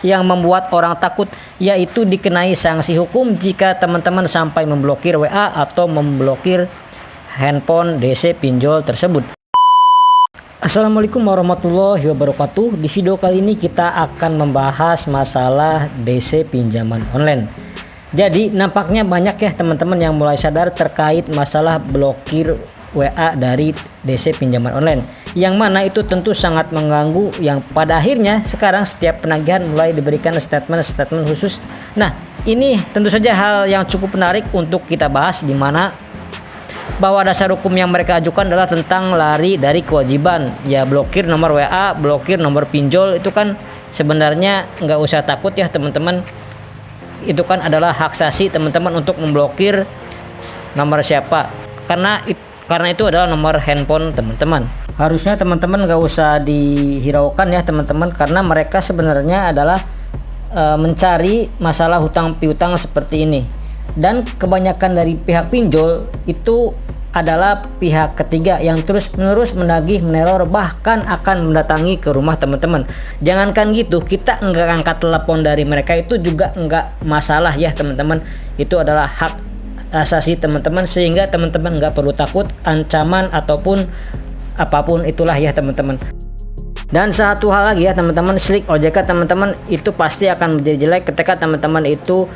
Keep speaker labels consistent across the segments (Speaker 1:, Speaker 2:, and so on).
Speaker 1: yang membuat orang takut, yaitu dikenai sanksi hukum jika teman-teman sampai memblokir WA atau memblokir handphone DC pinjol tersebut. Assalamualaikum warahmatullahi wabarakatuh. Di video kali ini kita akan membahas masalah DC pinjaman online. Jadi nampaknya banyak ya teman-teman yang mulai sadar terkait masalah blokir WA dari DC pinjaman online, yang mana itu tentu sangat mengganggu, yang pada akhirnya sekarang setiap penagihan mulai diberikan statement khusus. Nah, ini tentu saja hal yang cukup menarik untuk kita bahas, di mana bahwa dasar hukum yang mereka ajukan adalah tentang lari dari kewajiban. Ya, blokir nomor WA, blokir nomor pinjol itu kan sebenarnya nggak usah takut ya teman-teman. Itu kan adalah hak asasi teman-teman untuk memblokir nomor siapa, karena itu adalah nomor handphone teman-teman. Harusnya teman-teman nggak usah dihiraukan ya teman-teman, karena mereka sebenarnya adalah mencari masalah hutang piutang seperti ini. Dan kebanyakan dari pihak pinjol itu adalah pihak ketiga yang terus-menerus menagih, meneror, bahkan akan mendatangi ke rumah teman-teman. Jangankan gitu, kita nggak angkat telepon dari mereka itu juga nggak masalah ya teman-teman. Itu adalah hak asasi teman-teman, sehingga teman-teman nggak perlu takut ancaman ataupun apapun itulah ya teman-teman. Dan satu hal lagi ya teman-teman, slik OJK teman-teman itu pasti akan menjadi jelek ketika teman-teman itu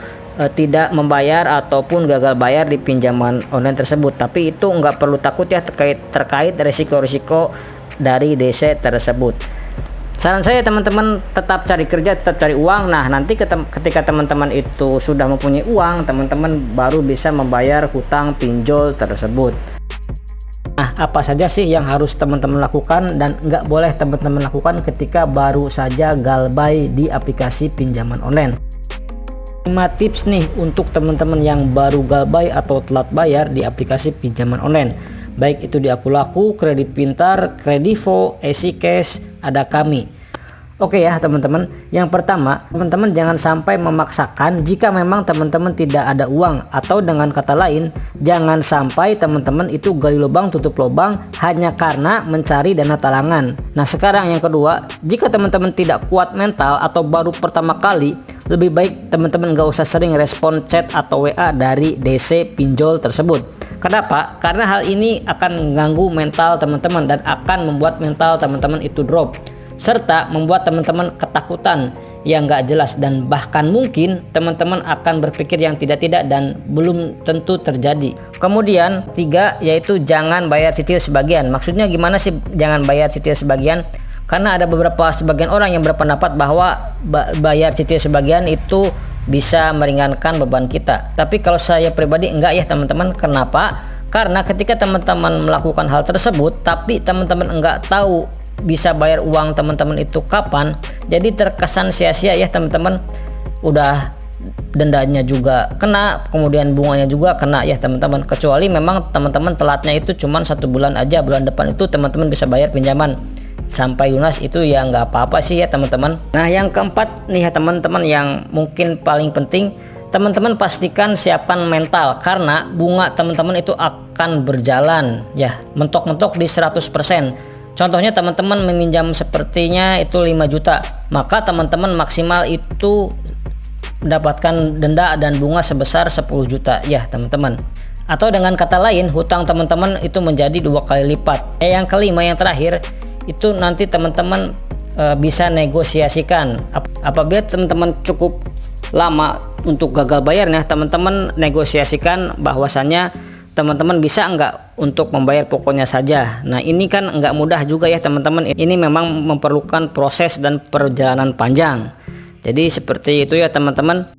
Speaker 1: tidak membayar ataupun gagal bayar di pinjaman online tersebut. Tapi itu nggak perlu takut ya terkait risiko-risiko dari DC tersebut. Saran saya teman-teman tetap cari kerja, tetap cari uang. Nah, nanti ketika teman-teman itu sudah mempunyai uang, teman-teman baru bisa membayar hutang pinjol tersebut. Nah, apa saja sih yang harus teman-teman lakukan dan nggak boleh teman-teman lakukan ketika baru saja galbay di aplikasi pinjaman online? 5 tips nih untuk teman-teman yang baru galbay atau telat bayar di aplikasi pinjaman online, baik itu di Akulaku, Kredit Pintar, Kredivo, EasyCash, ada kami. Oke ya teman-teman, yang pertama, teman-teman jangan sampai memaksakan jika memang teman-teman tidak ada uang, atau dengan kata lain, jangan sampai teman-teman itu gali lubang tutup lubang hanya karena mencari dana talangan. Nah, sekarang yang kedua, jika teman-teman tidak kuat mental atau baru pertama kali, lebih baik teman-teman gak usah sering respon chat atau WA dari DC pinjol tersebut. Kenapa? Karena hal ini akan mengganggu mental teman-teman dan akan membuat mental teman-teman itu drop, serta membuat teman-teman ketakutan yang gak jelas, dan bahkan mungkin teman-teman akan berpikir yang tidak-tidak dan belum tentu terjadi. Kemudian 3, yaitu jangan bayar cicil sebagian. Maksudnya gimana sih jangan bayar cicil sebagian? Karena ada sebagian orang yang berpendapat bahwa bayar cicil sebagian itu bisa meringankan beban kita. Tapi kalau saya pribadi enggak ya teman-teman. Kenapa? Karena ketika teman-teman melakukan hal tersebut tapi teman-teman enggak tahu bisa bayar uang teman-teman itu kapan, jadi terkesan sia-sia ya teman-teman. Udah dendanya juga kena, kemudian bunganya juga kena ya teman-teman. Kecuali memang teman-teman telatnya itu cuma 1 bulan aja, bulan depan itu teman-teman bisa bayar pinjaman sampai lunas, itu ya nggak apa-apa sih ya teman-teman. Nah, yang keempat nih ya teman-teman, yang mungkin paling penting, teman-teman pastikan siapkan mental, karena bunga teman-teman itu akan berjalan ya mentok-mentok di 100%. Contohnya teman-teman meminjam sepertinya itu 5 juta, maka teman-teman maksimal itu mendapatkan denda dan bunga sebesar 10 juta ya teman-teman. Atau dengan kata lain, hutang teman-teman itu menjadi 2 kali lipat. Yang kelima, yang terakhir, itu nanti teman-teman bisa negosiasikan. Apabila teman-teman cukup lama untuk gagal bayarnya, teman-teman negosiasikan bahwasannya teman-teman bisa enggak untuk membayar pokoknya saja. Nah, ini kan enggak mudah juga ya teman-teman. Ini memang memerlukan proses dan perjalanan panjang. Jadi seperti itu ya teman-teman.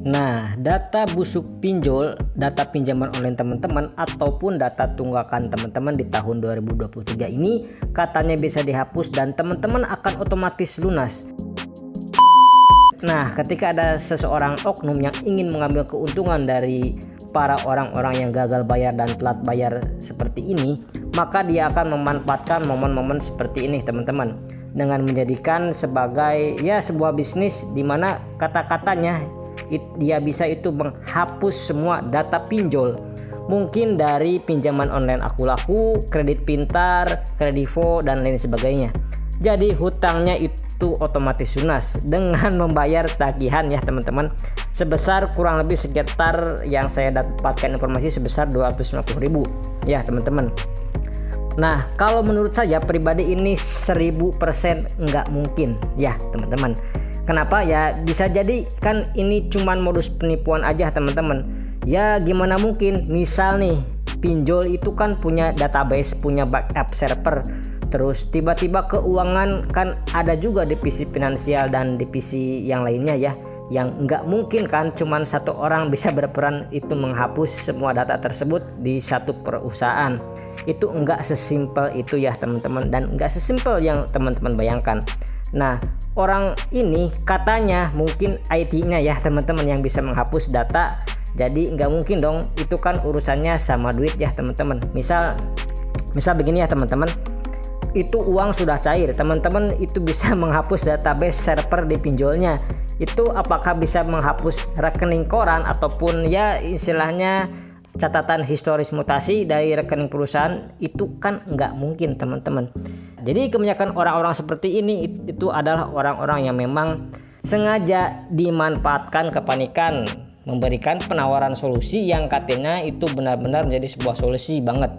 Speaker 1: Nah, data busuk pinjol, data pinjaman online teman-teman ataupun data tunggakan teman-teman di tahun 2023 ini katanya bisa dihapus dan teman-teman akan otomatis lunas. Nah, ketika ada seseorang oknum yang ingin mengambil keuntungan dari para orang-orang yang gagal bayar dan telat bayar seperti ini, maka dia akan memanfaatkan momen-momen seperti ini teman-teman, dengan menjadikan sebagai ya sebuah bisnis di mana kata-katanya dia bisa itu menghapus semua data pinjol, mungkin dari pinjaman online Akulaku, Kredit Pintar, Kredivo, dan lain sebagainya. Jadi hutangnya itu otomatis lunas dengan membayar tagihan ya teman-teman, sebesar kurang lebih sekitar yang saya dapatkan informasi sebesar 250.000 ya teman-teman. Nah kalau menurut saya pribadi ini 1000% nggak mungkin ya teman-teman. Kenapa ya? Bisa jadi kan ini cuman modus penipuan aja teman-teman. Ya gimana mungkin, misal nih pinjol itu kan punya database, punya backup server, terus tiba-tiba keuangan kan ada juga divisi finansial dan divisi yang lainnya ya, yang nggak mungkin kan cuman satu orang bisa berperan itu menghapus semua data tersebut di satu perusahaan. Itu nggak sesimpel itu ya teman-teman, dan nggak sesimpel yang teman-teman bayangkan. Nah orang ini katanya mungkin IT-nya ya teman-teman yang bisa menghapus data. Jadi nggak mungkin dong, itu kan urusannya sama duit ya teman-teman. Misal begini ya teman-teman, itu uang sudah cair, teman-teman itu bisa menghapus database server di pinjolnya. Itu apakah bisa menghapus rekening koran ataupun ya istilahnya catatan historis mutasi dari rekening perusahaan? Itu kan nggak mungkin teman-teman. Jadi kebanyakan orang-orang seperti ini itu adalah orang-orang yang memang sengaja dimanfaatkan kepanikan, memberikan penawaran solusi yang katanya itu benar-benar menjadi sebuah solusi banget.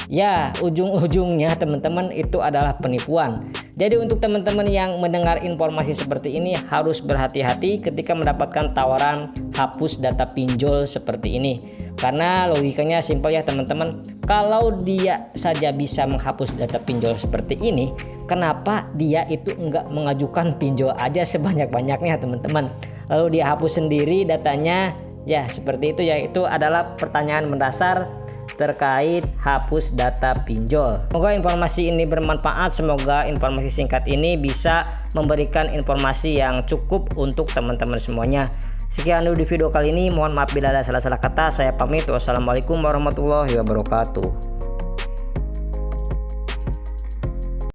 Speaker 1: Ya ujung-ujungnya teman-teman itu adalah penipuan. Jadi untuk teman-teman yang mendengar informasi seperti ini harus berhati-hati ketika mendapatkan tawaran hapus data pinjol seperti ini. Karena logikanya simpel ya teman-teman, kalau dia saja bisa menghapus data pinjol seperti ini, kenapa dia itu enggak mengajukan pinjol aja sebanyak-banyaknya teman-teman, lalu dia hapus sendiri datanya? Ya seperti itu ya, itu adalah pertanyaan mendasar terkait hapus data pinjol. Semoga informasi ini bermanfaat, semoga informasi singkat ini bisa memberikan informasi yang cukup untuk teman-teman semuanya. Sekian dulu di video kali ini, mohon maaf bila ada salah-salah kata. Saya pamit, wassalamualaikum warahmatullahi wabarakatuh.